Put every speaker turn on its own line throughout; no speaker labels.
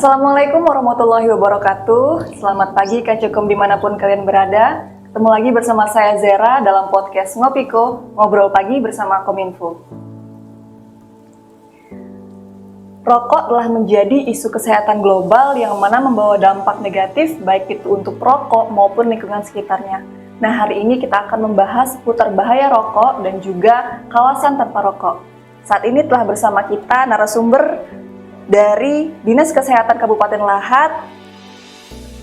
Assalamualaikum warahmatullahi wabarakatuh. Selamat pagi Kacukum dimanapun kalian berada. Ketemu lagi bersama saya Zera dalam podcast Ngopiko, ngobrol pagi bersama Kominfo. Rokok telah menjadi isu kesehatan global yang mana membawa dampak negatif baik itu untuk perokok maupun lingkungan sekitarnya. Nah, hari ini kita akan membahas seputar bahaya rokok dan juga kawasan tanpa rokok. Saat ini telah bersama kita narasumber dari Dinas Kesehatan Kabupaten Lahat,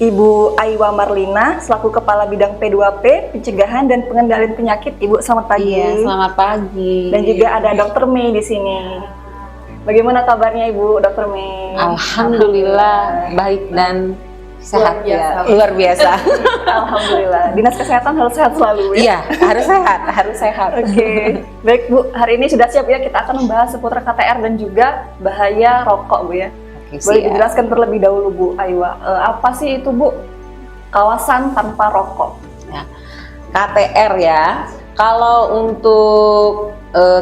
Ibu Aiwa Marlina, selaku Kepala Bidang P2P, Pencegahan dan Pengendalian Penyakit. Ibu, selamat pagi.
Iya, selamat pagi.
Dan juga ada Dr. Mei di sini. Bagaimana kabarnya Ibu, Dr. Mei?
Alhamdulillah, baik dan sehat ya. Luar biasa.
Alhamdulillah. Dinas Kesehatan harus sehat selalu ya?
Iya, harus sehat.
Oke. Baik Bu, hari ini sudah siap ya, kita akan membahas seputar KTR dan juga bahaya rokok Bu ya.
Oke,
Boleh dijelaskan terlebih dahulu Bu Aiwa, apa sih itu Bu kawasan tanpa rokok?
Ya. KTR ya, kalau untuk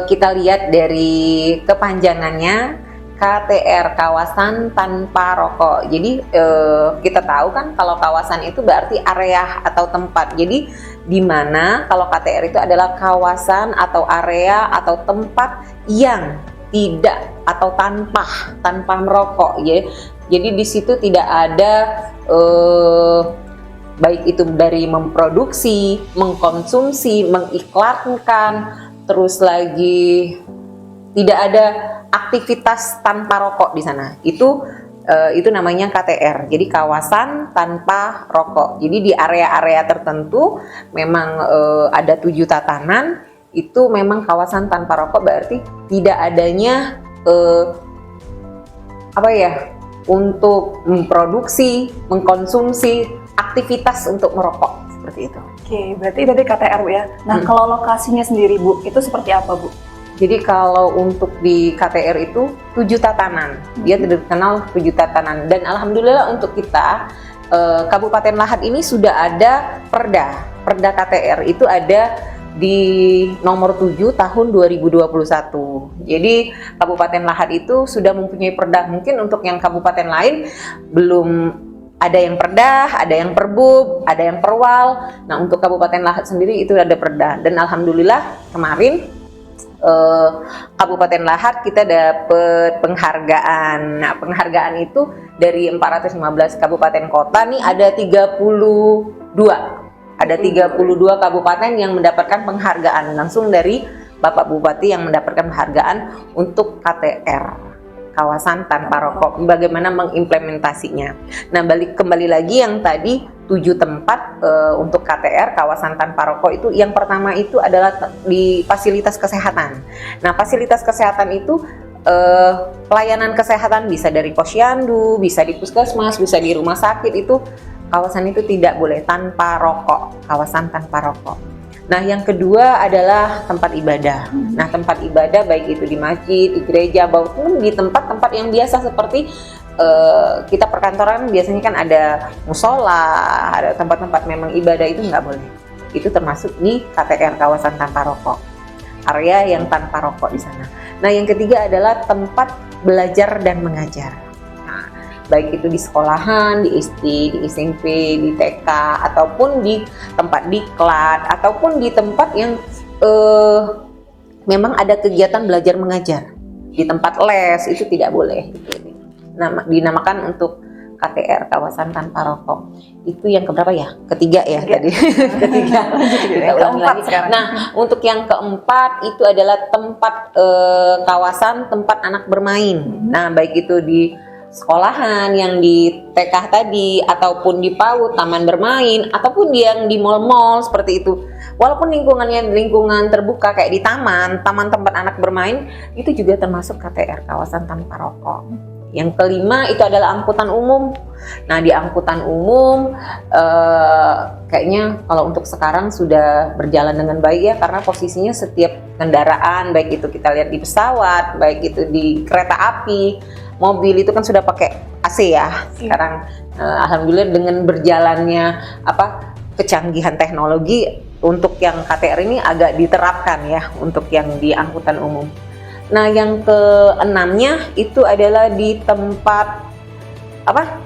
kita lihat dari kepanjangannya, KTR, kawasan tanpa rokok. Jadi kita tahu kan kalau kawasan itu berarti area atau tempat. Jadi di mana kalau KTR itu adalah kawasan atau area atau tempat yang tidak atau tanpa merokok ya. Jadi di situ tidak ada baik itu dari memproduksi, mengkonsumsi, mengiklankan, terus lagi tidak ada aktivitas tanpa rokok di sana. Itu namanya KTR. Jadi kawasan tanpa rokok. Jadi di area-area tertentu memang ada 7 tatanan. Itu memang kawasan tanpa rokok, berarti tidak adanya untuk memproduksi, mengkonsumsi, aktivitas untuk merokok seperti itu.
Oke, berarti dari KTR Bu ya. Nah, kalau lokasinya sendiri Bu, itu seperti apa Bu?
Jadi kalau untuk di KTR itu 7 tatanan, dia terkenal 7 tatanan. Dan alhamdulillah untuk kita Kabupaten Lahat ini sudah ada Perda KTR itu ada di nomor 7 tahun 2021. Jadi Kabupaten Lahat itu sudah mempunyai perda. Mungkin untuk yang kabupaten lain belum ada yang perda, ada yang perbub, ada yang perwal. Nah, untuk Kabupaten Lahat sendiri itu ada perda. Dan alhamdulillah kemarin Kabupaten Lahat kita dapat penghargaan. Nah, penghargaan itu dari 415 kabupaten kota nih ada 32. Ada 32 kabupaten yang mendapatkan penghargaan langsung dari Bapak Bupati yang mendapatkan penghargaan untuk KTR, kawasan tanpa rokok. Bagaimana mengimplementasinya. Nah, kembali lagi yang tadi 7 tempat untuk KTR, kawasan tanpa rokok itu, yang pertama itu adalah di fasilitas kesehatan. Nah, fasilitas kesehatan itu pelayanan kesehatan bisa dari posyandu, bisa di puskesmas, bisa di rumah sakit, itu kawasan itu tidak boleh tanpa rokok, kawasan tanpa rokok. Nah, yang kedua adalah tempat ibadah. Nah, tempat ibadah baik itu di masjid, di gereja, maupun di tempat-tempat yang biasa seperti kita perkantoran biasanya kan ada musola, ada tempat-tempat memang ibadah, itu nggak boleh. Itu termasuk di KTR, kawasan tanpa rokok, area yang tanpa rokok di sana. Nah, yang ketiga adalah tempat belajar dan mengajar. Nah, baik itu di sekolahan, di SD, di SMP, di TK, ataupun di tempat diklat, ataupun di tempat yang memang ada kegiatan belajar mengajar. Di tempat les itu tidak boleh. Dinamakan untuk KTR, kawasan tanpa rokok. Itu yang keberapa ya? Ketiga ya tadi. Ketiga. Kita ulangi lagi sekarang. Nah, untuk yang keempat itu adalah tempat kawasan tempat anak bermain. Nah, baik itu di sekolahan, yang di TK tadi, ataupun di PAUD, taman bermain, ataupun yang di mal-mal seperti itu. Walaupun lingkungannya lingkungan terbuka kayak di taman tempat anak bermain, itu juga termasuk KTR, kawasan tanpa rokok. Yang kelima itu adalah angkutan umum. Nah, di angkutan umum kayaknya kalau untuk sekarang sudah berjalan dengan baik ya, karena posisinya setiap kendaraan, baik itu kita lihat di pesawat, baik itu di kereta api, mobil, itu kan sudah pakai AC ya sekarang. Alhamdulillah dengan berjalannya kecanggihan teknologi, untuk yang KTR ini agak diterapkan ya untuk yang di angkutan umum. Nah, yang keenamnya itu adalah di tempat apa?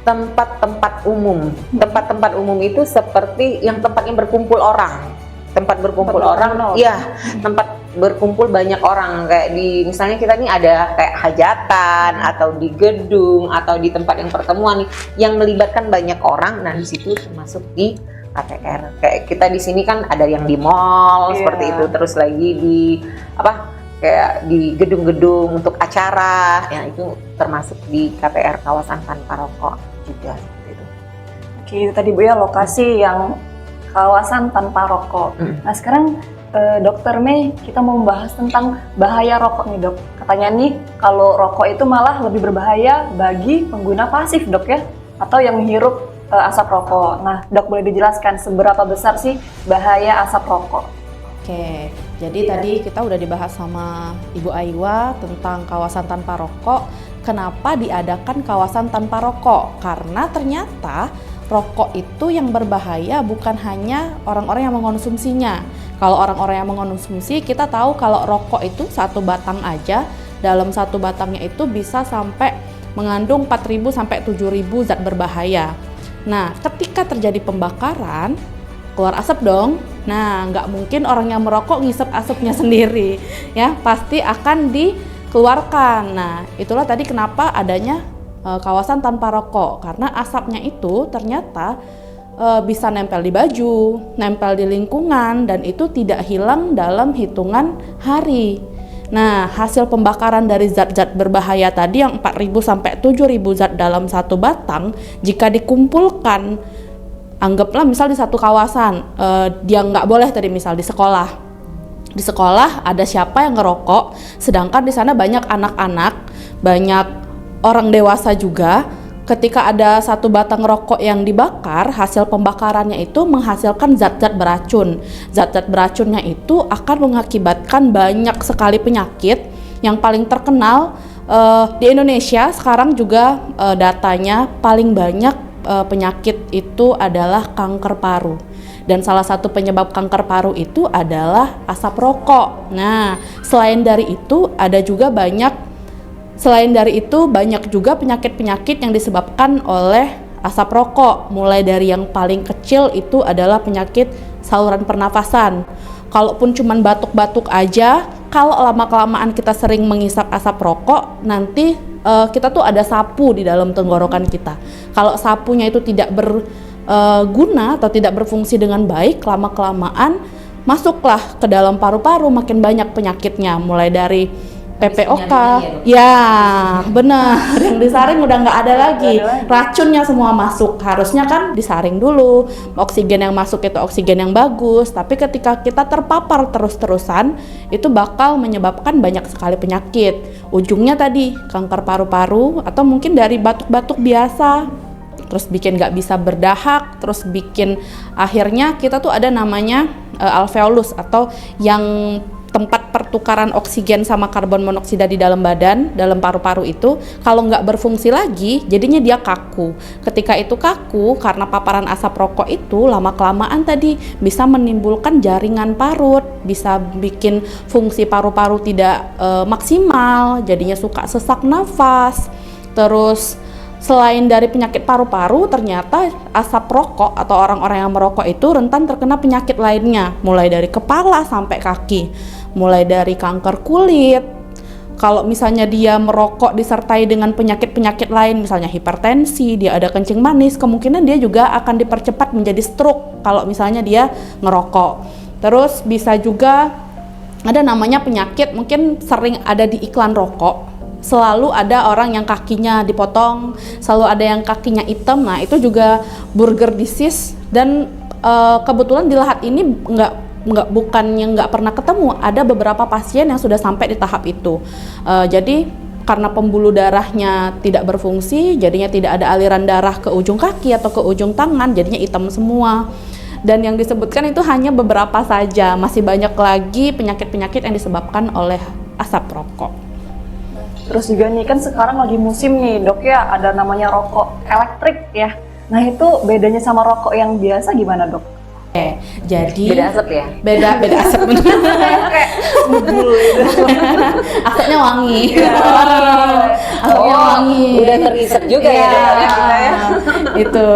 Tempat-tempat umum. Tempat-tempat umum itu seperti yang tempat yang berkumpul orang. Tempat berkumpul orang, iya, tempat berkumpul banyak orang, kayak di misalnya kita nih ada kayak hajatan atau di gedung atau di tempat yang pertemuan nih yang melibatkan banyak orang. Nah, di situ termasuk di KPR. Kayak kita di sini kan ada yang di mall seperti itu, terus lagi di apa? Kayak di gedung-gedung untuk acara, yang itu termasuk di KPR, kawasan tanpa rokok juga seperti itu.
Oke, itu tadi Bu ya lokasi yang kawasan tanpa rokok. Nah sekarang Dokter Mei, kita mau membahas tentang bahaya rokok nih Dok. Katanya nih kalau rokok itu malah lebih berbahaya bagi pengguna pasif Dok ya, atau yang menghirup asap rokok. Nah Dok, boleh dijelaskan seberapa besar sih bahaya asap rokok?
Oke, jadi tadi kita udah dibahas sama Ibu Aiwa tentang kawasan tanpa rokok. Kenapa diadakan kawasan tanpa rokok? Karena ternyata rokok itu yang berbahaya bukan hanya orang-orang yang mengkonsumsinya. Kalau orang-orang yang mengkonsumsi, kita tahu kalau rokok itu satu batang aja, dalam satu batangnya itu bisa sampai mengandung 4.000 sampai 7.000 zat berbahaya. Nah, ketika terjadi pembakaran, keluar asap dong. Nah, nggak mungkin orang yang merokok ngisep asapnya sendiri, ya pasti akan dikeluarkan. Nah, itulah tadi kenapa adanya kawasan tanpa rokok, karena asapnya itu ternyata bisa nempel di baju, nempel di lingkungan, dan itu tidak hilang dalam hitungan hari. Nah, hasil pembakaran dari zat-zat berbahaya tadi yang 4.000 sampai 7.000 zat dalam satu batang, jika dikumpulkan, anggaplah misal di satu kawasan, dia nggak boleh tadi misal di sekolah. Di sekolah ada siapa yang ngerokok, sedangkan di sana banyak anak-anak, banyak orang dewasa juga. Ketika ada satu batang rokok yang dibakar, hasil pembakarannya itu menghasilkan zat-zat beracun. Zat-zat beracunnya itu akan mengakibatkan banyak sekali penyakit. Yang paling terkenal di Indonesia sekarang juga datanya paling banyak penyakit itu adalah kanker paru. Dan salah satu penyebab kanker paru itu adalah asap rokok. Nah, selain dari itu banyak juga penyakit-penyakit yang disebabkan oleh asap rokok. Mulai dari yang paling kecil itu adalah penyakit saluran pernafasan. Kalaupun cuman batuk-batuk aja, kalau lama-kelamaan kita sering menghisap asap rokok, nanti kita tuh ada sapu di dalam tenggorokan kita. Kalau sapunya itu tidak berguna atau tidak berfungsi dengan baik, lama-kelamaan masuklah ke dalam paru-paru, makin banyak penyakitnya. Mulai dari PPOK, ya benar, yang disaring udah nggak ada lagi, racunnya semua masuk. Harusnya kan disaring dulu, oksigen yang masuk itu oksigen yang bagus, tapi ketika kita terpapar terus-terusan, itu bakal menyebabkan banyak sekali penyakit. Ujungnya tadi kanker paru-paru, atau mungkin dari batuk-batuk biasa, terus bikin nggak bisa berdahak, terus bikin akhirnya kita tuh ada namanya alveolus, atau yang tempat pertukaran oksigen sama karbon monoksida di dalam badan, dalam paru-paru itu, kalau nggak berfungsi lagi, jadinya dia kaku. Ketika itu kaku, karena paparan asap rokok itu, lama-kelamaan tadi bisa menimbulkan jaringan parut, bisa bikin fungsi paru-paru tidak maksimal, jadinya suka sesak nafas. Terus selain dari penyakit paru-paru, ternyata asap rokok atau orang-orang yang merokok itu rentan terkena penyakit lainnya, mulai dari kepala sampai kaki, mulai dari kanker kulit. Kalau misalnya dia merokok disertai dengan penyakit-penyakit lain, misalnya hipertensi, dia ada kencing manis, kemungkinan dia juga akan dipercepat menjadi stroke kalau misalnya dia ngerokok. Terus bisa juga ada namanya penyakit, mungkin sering ada di iklan rokok. Selalu ada orang yang kakinya dipotong, selalu ada yang kakinya hitam. Nah, itu juga burger disease, dan kebetulan di Lahat ini bukannya nggak pernah ketemu, ada beberapa pasien yang sudah sampai di tahap itu. Jadi karena pembuluh darahnya tidak berfungsi, jadinya tidak ada aliran darah ke ujung kaki atau ke ujung tangan, jadinya hitam semua. Dan yang disebutkan itu hanya beberapa saja, masih banyak lagi penyakit-penyakit yang disebabkan oleh asap rokok.
Terus juga nih kan sekarang lagi musim nih Dok ya, ada namanya rokok elektrik ya. Nah itu bedanya sama rokok yang biasa gimana Dok?
Jadi
Beda asap ya?
beda asap bener.
Kayak bubul gitu.
Asapnya wangi.
Iya.
Asapnya wangi.
Udah teriset juga ya
Iya,
kita ya.
Itu.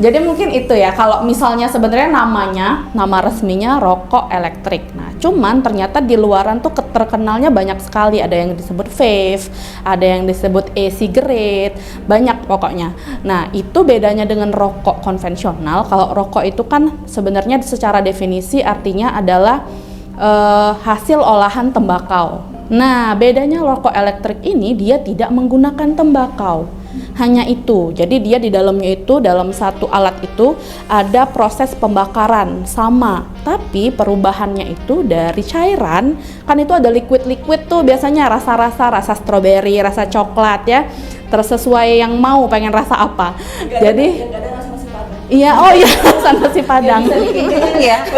Jadi mungkin itu ya, kalau misalnya sebenarnya nama resminya rokok elektrik. Nah, cuman ternyata di luaran tuh terkenalnya banyak sekali. Ada yang disebut vape, ada yang disebut e-cigarette, banyak pokoknya. Nah, itu bedanya dengan rokok konvensional. Kalau rokok itu kan sebenarnya secara definisi artinya adalah hasil olahan tembakau. Nah, bedanya rokok elektrik ini dia tidak menggunakan tembakau. Hanya itu. Jadi dia di dalamnya itu, dalam satu alat itu ada proses pembakaran sama. Tapi perubahannya itu dari cairan, kan itu ada liquid-liquid tuh biasanya rasa stroberi, rasa coklat ya. Terus sesuai yang mau pengen rasa apa. Jadi iya, oh iya, rasa nasi Padang.
Iya.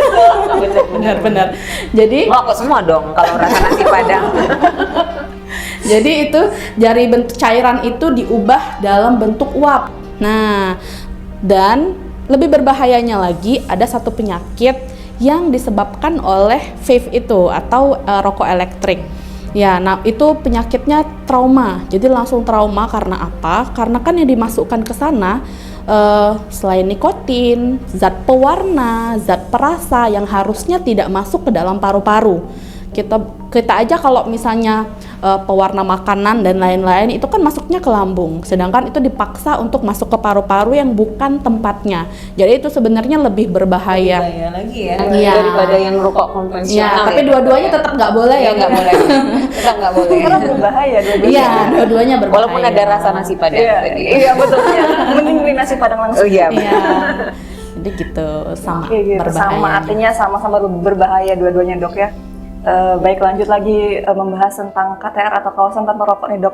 Benar-benar. Jadi
Rokok semua dong kalau rasa nasi Padang.
Jadi itu dari bentuk cairan itu diubah dalam bentuk uap. Nah, dan lebih berbahayanya lagi ada satu penyakit yang disebabkan oleh vape itu atau rokok elektrik. Ya, nah itu penyakitnya trauma. Jadi langsung trauma karena apa? Karena kan yang dimasukkan ke sana selain nikotin, zat pewarna, zat perasa yang harusnya tidak masuk ke dalam paru-paru. Kita aja kalau misalnya pewarna makanan dan lain-lain itu kan masuknya ke lambung, sedangkan itu dipaksa untuk masuk ke paru-paru yang bukan tempatnya. Jadi itu sebenarnya lebih berbahaya.
Bahaya lagi ya.
Iya.
Daripada yang rokok
Ya,
konvensional.
tapi dua-duanya tetap nggak boleh ya.
nggak boleh. Tetap nggak boleh.
Karena berbahaya dua-duanya.
Iya, dua-duanya berbahaya.
Walaupun ada rasa nasi Padang
Iya,
tadi.
iya betul. Mending beli nasi Padang langsung.
Oh iya.
Iya. Jadi gitu sama
Oke, gitu.
berbahayanya.
Sama artinya sama-sama berbahaya dua-duanya dok ya. Baik, lanjut lagi membahas tentang KTR atau kawasan tanpa rokok nih dok.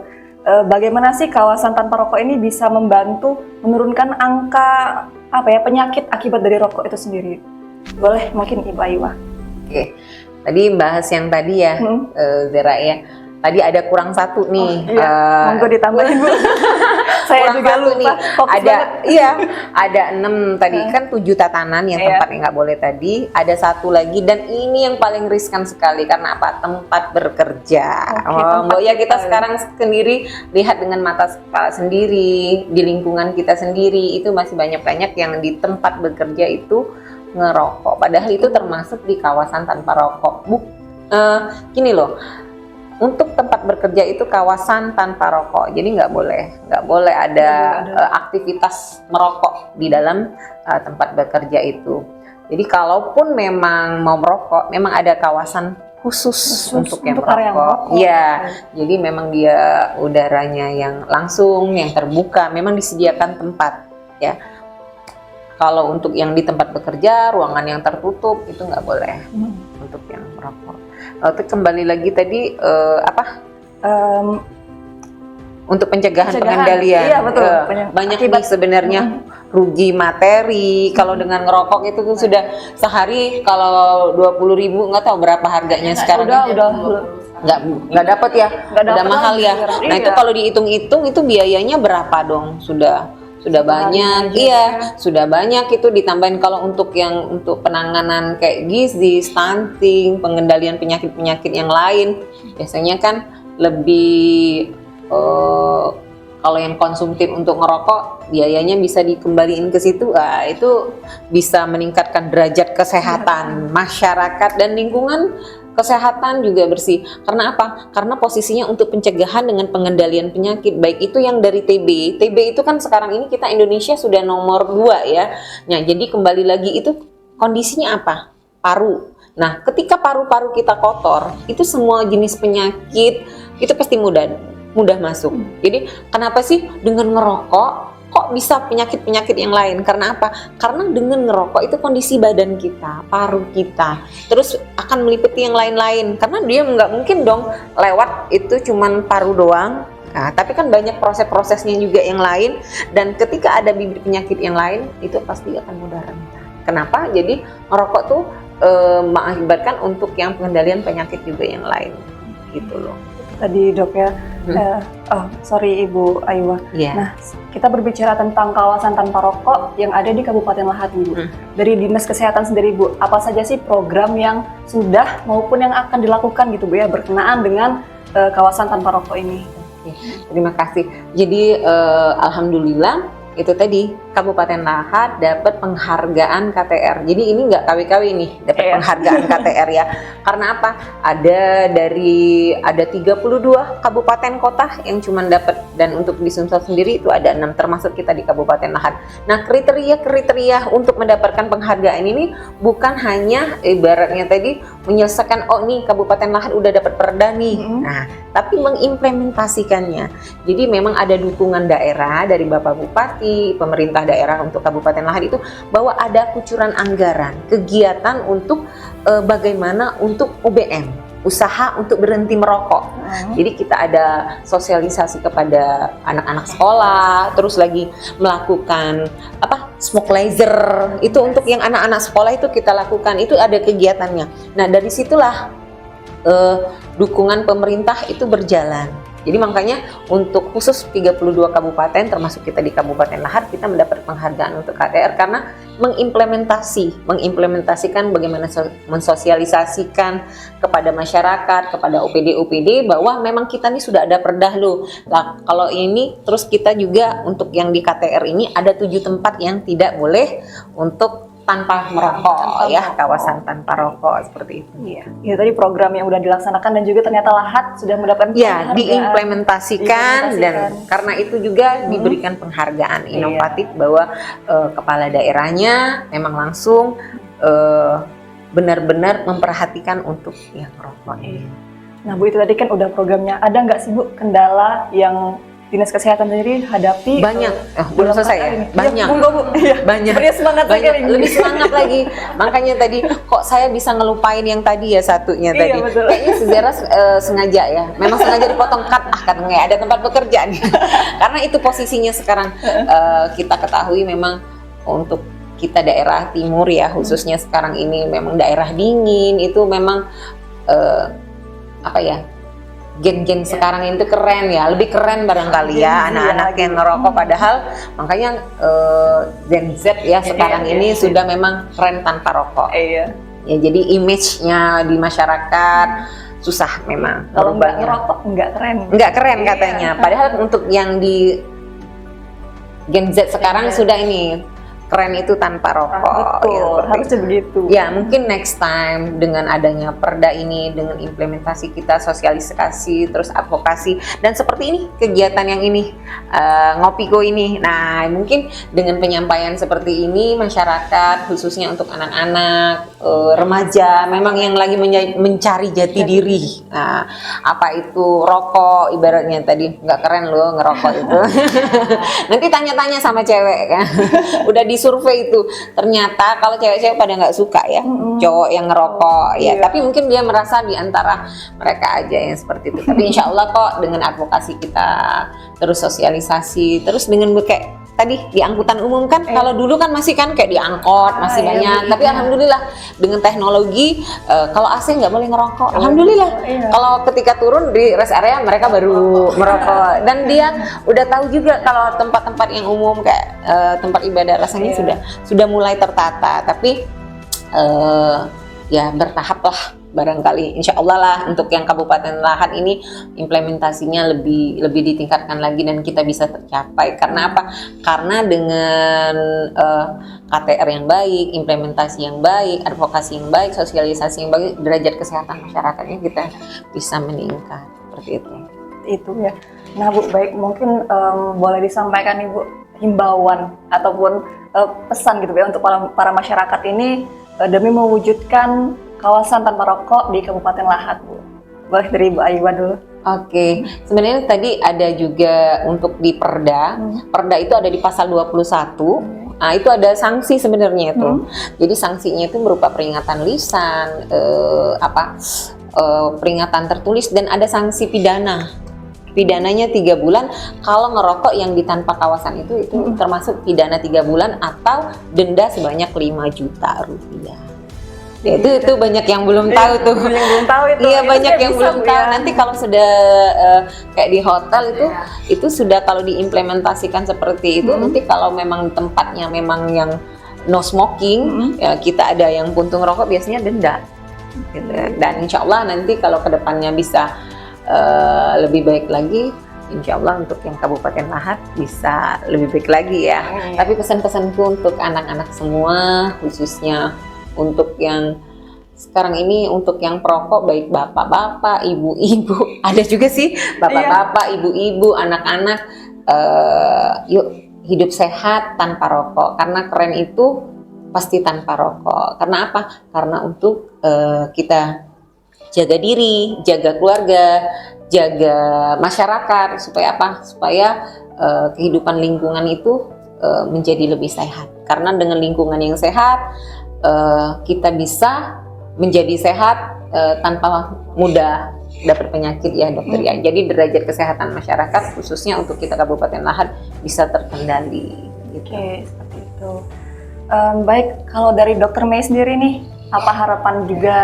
Bagaimana sih kawasan tanpa rokok ini bisa membantu menurunkan angka penyakit akibat dari rokok itu sendiri? Boleh mungkin Ibu Aywa.
Oke. Tadi bahas yang tadi ya, Zera ya. Tadi ada kurang satu nih.
Iya. Monggo ditambahin Bu. Saya
kurang
juga
satu
lupa.
nih.
Fokus
Ada
banget.
iya, ada 6 tadi kan 7 tatanan yang
Iya.
tempat yang nggak boleh tadi. Ada satu lagi dan ini yang paling riskan sekali karena apa? Tempat bekerja.
Oke, tempat
Mbak ya kita
bekerja.
sekarang sendiri lihat dengan mata kepala sendiri di lingkungan kita sendiri itu masih banyak yang di tempat bekerja itu ngerokok. Padahal itu termasuk di kawasan tanpa rokok. Gini loh. Untuk tempat bekerja itu kawasan tanpa rokok, jadi nggak boleh ada aktivitas merokok di dalam tempat bekerja itu. Jadi kalaupun memang mau merokok, memang ada kawasan khusus untuk yang
area
merokok. Iya, jadi memang dia udaranya yang langsung, yang terbuka, memang disediakan tempat ya. Kalau untuk yang di tempat bekerja, ruangan yang tertutup itu nggak boleh untuk yang merokok. Kembali lagi tadi untuk pencegahan pengendalian.
Iya betul.
Banyak nih sebenarnya rugi materi. Kalau dengan ngerokok itu tuh sudah sehari kalau 20.000 nggak tahu berapa harganya sekarang.
Udah
nggak dapat ya,
Nggak
udah
dapet
mahal
lagi
ya.
sekarang.
Nah itu
Iya.
kalau dihitung-hitung itu biayanya berapa dong? Sudah banyak,
aja,
iya, sudah banyak itu ditambahin kalau untuk penanganan kayak gizi, stunting, pengendalian penyakit-penyakit yang lain, biasanya kan lebih kalau yang konsumtif untuk ngerokok biayanya bisa dikembaliin ke situ, itu bisa meningkatkan derajat kesehatan masyarakat dan lingkungan. Kesehatan juga bersih. Karena apa? Karena posisinya untuk pencegahan dengan pengendalian penyakit, baik itu yang dari TB. TB itu kan sekarang ini kita Indonesia sudah nomor 2 ya. Nah, jadi kembali lagi itu kondisinya apa? Paru. Nah, ketika paru-paru kita kotor, itu semua jenis penyakit itu pasti mudah masuk. Jadi, kenapa sih dengan ngerokok kok bisa penyakit-penyakit yang lain? Karena apa? Karena dengan ngerokok itu kondisi badan kita, paru kita, terus akan meliputi yang lain-lain. Karena dia nggak mungkin dong lewat itu cuman paru doang. Nah, tapi kan banyak proses-prosesnya juga yang lain. Dan ketika ada bibit penyakit yang lain, itu pasti akan mudah rentan. Kenapa? Jadi ngerokok tuh mengakibatkan untuk yang pengendalian penyakit juga yang lain, gitu loh.
tadi Dok ya. Sorry Ibu Aywa.
Iya.
Nah, kita berbicara tentang kawasan tanpa rokok yang ada di Kabupaten Lahat, Ibu. Dari Dinas Kesehatan sendiri, Bu, apa saja sih program yang sudah maupun yang akan dilakukan gitu, Bu ya, berkenaan dengan kawasan tanpa rokok ini?
Terima kasih. Jadi alhamdulillah itu tadi Kabupaten Lahat dapat penghargaan KTR. Jadi ini nggak KW-KW nih dapat penghargaan KTR ya. Karena apa? Ada 32 kabupaten kota yang cuma dapat, dan untuk di Sumsel sendiri itu ada 6 termasuk kita di Kabupaten Lahat. Nah, kriteria untuk mendapatkan penghargaan ini bukan hanya ibaratnya tadi menyelesaikan nih Kabupaten Lahat udah dapat perda nih. Nah, tapi mengimplementasikannya. Jadi memang ada dukungan daerah dari Bapak Bupati, pemerintah daerah untuk Kabupaten Lahat itu bahwa ada kucuran anggaran kegiatan untuk bagaimana untuk UBM, usaha untuk berhenti merokok. Jadi kita ada sosialisasi kepada anak-anak sekolah, terus lagi melakukan smoke laser itu untuk yang anak-anak sekolah itu kita lakukan, itu ada kegiatannya. Nah, dari situlah dukungan pemerintah itu berjalan. Jadi makanya untuk khusus 32 kabupaten termasuk kita di Kabupaten Lahat kita mendapat penghargaan untuk KTR karena mengimplementasikan bagaimana mensosialisasikan kepada masyarakat, kepada OPD bahwa memang kita ini sudah ada perdah loh. Nah, kalau ini terus kita juga untuk yang di KTR ini ada 7 tempat yang tidak boleh untuk tanpa merokok kawasan tanpa rokok seperti itu.
Iya. Ya tadi program yang udah dilaksanakan dan juga ternyata Lahat sudah mendapatkan penghargaan.
Diimplementasikan dan karena itu juga diberikan penghargaan inovatif bahwa kepala daerahnya memang langsung benar-benar memperhatikan untuk yang merokok.
Nah, Bu, itu tadi kan udah programnya. Ada nggak sih, Bu, kendala yang Dinas Kesehatan sendiri hadapi?
Banyak, belum selesai ya? Banyak. Banyak.
Semangat
lebih semangat lagi. Makanya tadi kok saya bisa ngelupain yang tadi ya satunya tadi.
Betul.
Kayaknya sejarah sengaja ya. Memang sengaja dipotong cut karena nggak ada tempat pekerjaan. Karena itu posisinya sekarang kita ketahui memang untuk kita daerah timur ya khususnya sekarang ini memang daerah dingin itu memang gen-gen sekarang itu keren ya, lebih keren barangkali ya anak-anak yang ngerokok padahal makanya Gen Z ya sekarang ini sudah memang keren tanpa rokok. Ya jadi image-nya di masyarakat susah memang.
Kalau nggak ngerokok nggak keren
katanya. Padahal untuk yang di Gen Z sekarang sudah ini keren itu tanpa rokok.
Betul, harusnya begitu.
Ya, mungkin next time dengan adanya perda ini, dengan implementasi kita, sosialisasi, terus advokasi, dan seperti ini, kegiatan yang ini, Ngopiko ini. Nah, mungkin dengan penyampaian seperti ini, masyarakat, khususnya untuk anak-anak, remaja, memang yang lagi mencari jati diri. Nah, apa itu rokok, ibaratnya tadi, nggak keren loh ngerokok itu. Nanti tanya-tanya sama cewek kan. Udah di survei itu ternyata kalau cewek-cewek pada nggak suka ya cowok yang ngerokok ya, tapi mungkin dia merasa di antara mereka aja yang seperti itu. Tapi insya Allah kok dengan advokasi kita terus sosialisasi terus dengan kayak tadi di angkutan umum kan kalau dulu kan masih kan kayak di angkot masih banyak, tapi alhamdulillah dengan teknologi kalau AC nggak boleh ngerokok, alhamdulillah kalau ketika turun di rest area mereka baru merokok dan dia udah tahu juga kalau tempat-tempat yang umum kayak tempat ibadah rasanya sudah mulai tertata, tapi ya bertahap lah barangkali insya Allah lah untuk yang Kabupaten Lahat ini implementasinya lebih ditingkatkan lagi dan kita bisa tercapai. Karena apa? Karena dengan KTR yang baik, implementasi yang baik, advokasi yang baik, sosialisasi yang baik, derajat kesehatan masyarakatnya kita bisa meningkat seperti itu.
Itu ya. Nah, Bu, baik, mungkin boleh disampaikan Ibu himbauan ataupun pesan gitu ya untuk para masyarakat ini demi mewujudkan kawasan tanpa rokok di Kabupaten Lahat, Bu. Boleh dari Ibu Aywa dulu.
Oke, sebenarnya tadi ada juga untuk di Perda. Perda itu ada di pasal 21. Nah, itu ada sanksi sebenarnya itu. Jadi sanksinya itu berupa peringatan lisan, peringatan tertulis dan ada sanksi pidana. Pidananya 3 bulan. Kalau ngerokok yang di tanpa kawasan itu termasuk pidana 3 bulan atau denda sebanyak 5 juta rupiah. Itu banyak yang belum tahu tuh.
Banyak yang belum tahu itu.
Iya,
Itu
banyak
saya
yang
bisa,
belum
Bu,
tahu.
ya.
Nanti kalau sudah kayak di hotel itu sudah kalau diimplementasikan seperti itu, nanti kalau memang tempatnya memang yang no smoking, ya kita ada yang puntung rokok biasanya denda. Gitu. Dan insya Allah nanti kalau kedepannya bisa lebih baik lagi, insya Allah untuk yang Kabupaten Lahat bisa lebih baik lagi ya. Tapi pesan-pesanku untuk anak-anak semua, khususnya untuk yang sekarang ini, untuk yang perokok, baik bapak-bapak, ibu-ibu, ada juga sih bapak-bapak, ibu-ibu, anak-anak, yuk hidup sehat tanpa rokok, karena keren itu pasti tanpa rokok. Karena apa? Karena untuk kita jaga diri, jaga keluarga, jaga masyarakat, supaya apa? Supaya kehidupan lingkungan itu menjadi lebih sehat. Karena dengan lingkungan yang sehat, kita bisa menjadi sehat tanpa mudah dapat penyakit ya dokter ya. Jadi derajat kesehatan masyarakat khususnya untuk kita Kabupaten Lahat bisa terkendali. Gitu.
Oke, seperti itu. Baik, kalau dari Dokter Mei sendiri nih, apa harapan juga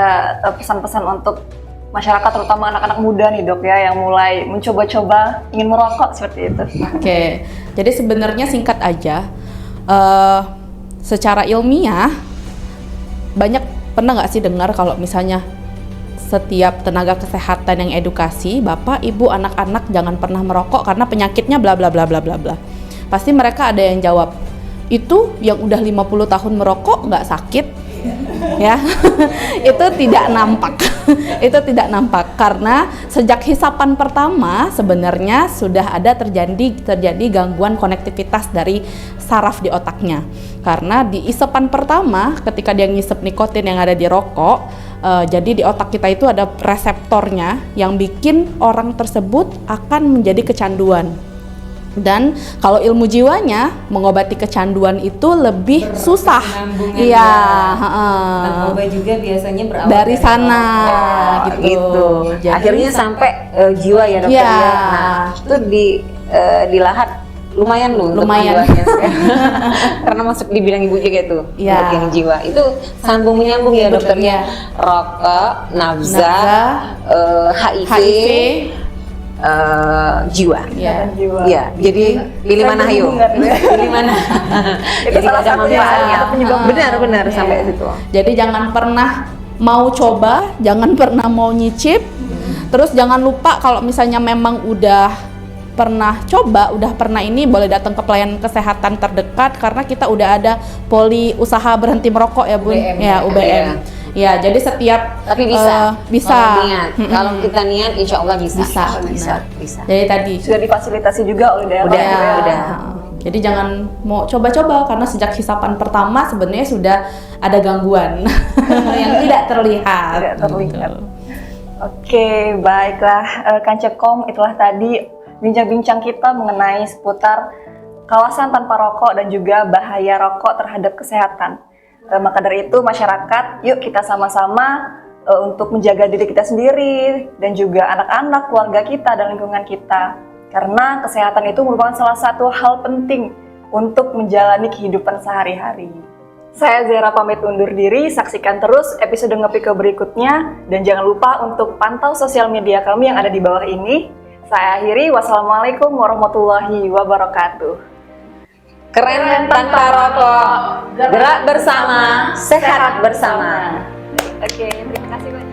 pesan-pesan untuk masyarakat terutama anak-anak muda nih dok ya yang mulai mencoba-coba ingin merokok seperti itu?
Oke, jadi sebenarnya singkat aja, secara ilmiah banyak pernah nggak sih dengar kalau misalnya setiap tenaga kesehatan yang edukasi, bapak, ibu, anak-anak jangan pernah merokok karena penyakitnya bla bla bla bla bla bla. Pasti mereka ada yang jawab, itu yang udah 50 tahun merokok nggak sakit, ya. Itu tidak nampak. Itu tidak nampak karena sejak hisapan pertama sebenarnya sudah ada terjadi gangguan konektivitas dari saraf di otaknya. Karena di hisapan pertama ketika dia ngisep nikotin yang ada di rokok, jadi di otak kita itu ada reseptornya yang bikin orang tersebut akan menjadi kecanduan. Dan kalau ilmu jiwanya mengobati kecanduan itu lebih susah. Iya,
Narkoba juga biasanya berawal
dari sana gitu. Jadi,
akhirnya sampai jiwa ya dokter
Iya.
ya. Nah, itu di Lahat lumayan loh untuk
Lumayan.
jiwanya. Karena masuk di bidang ibu juga tuh
Iya.
untuk yang jiwa. Itu sambung menyambung ya dokternya. Rokok, nafza, HIV, jiwa.
ya.
Jiwa.
Iya, jadi pilih mana ayo? Pilih mana?
Itu
Jadi
salah
ada
satunya,
manfaatnya.
salah satu penyebab
Benar sampai situ.
Jadi jangan pernah mau coba, jangan pernah mau nyicip. Terus jangan lupa kalau misalnya memang udah pernah coba, udah pernah ini, boleh datang ke pelayanan kesehatan terdekat karena kita udah ada poli usaha berhenti merokok ya Bun.
UBM.
Ya, UBM. Ya, jadi setiap
Tapi bisa.
bisa.
Kalau niat. Kalau kita niat, insya Allah bisa.
Bisa,
Bisa.
benar. Jadi tadi
Sudah difasilitasi juga oleh daerah.
Udah,
gitu ya.
udah.
Jadi jangan mau coba-coba karena sejak hisapan pertama sebenarnya sudah ada gangguan yang tidak terlihat.
Tidak terlihat.
Gitu.
Oke, baiklah Kancekom, itulah tadi bincang-bincang kita mengenai seputar kawasan tanpa rokok dan juga bahaya rokok terhadap kesehatan. Maka dari itu masyarakat, yuk kita sama-sama untuk menjaga diri kita sendiri dan juga anak-anak, keluarga kita dan lingkungan kita. Karena kesehatan itu merupakan salah satu hal penting untuk menjalani kehidupan sehari-hari. Saya Zera pamit undur diri, saksikan terus episode Ngepike berikutnya dan jangan lupa untuk pantau sosial media kami yang ada di bawah ini. Saya akhiri, wassalamualaikum warahmatullahi wabarakatuh.
Keren tanpa rokok, gerak bersama, sehat bersama.
Oke, terima kasih banyak.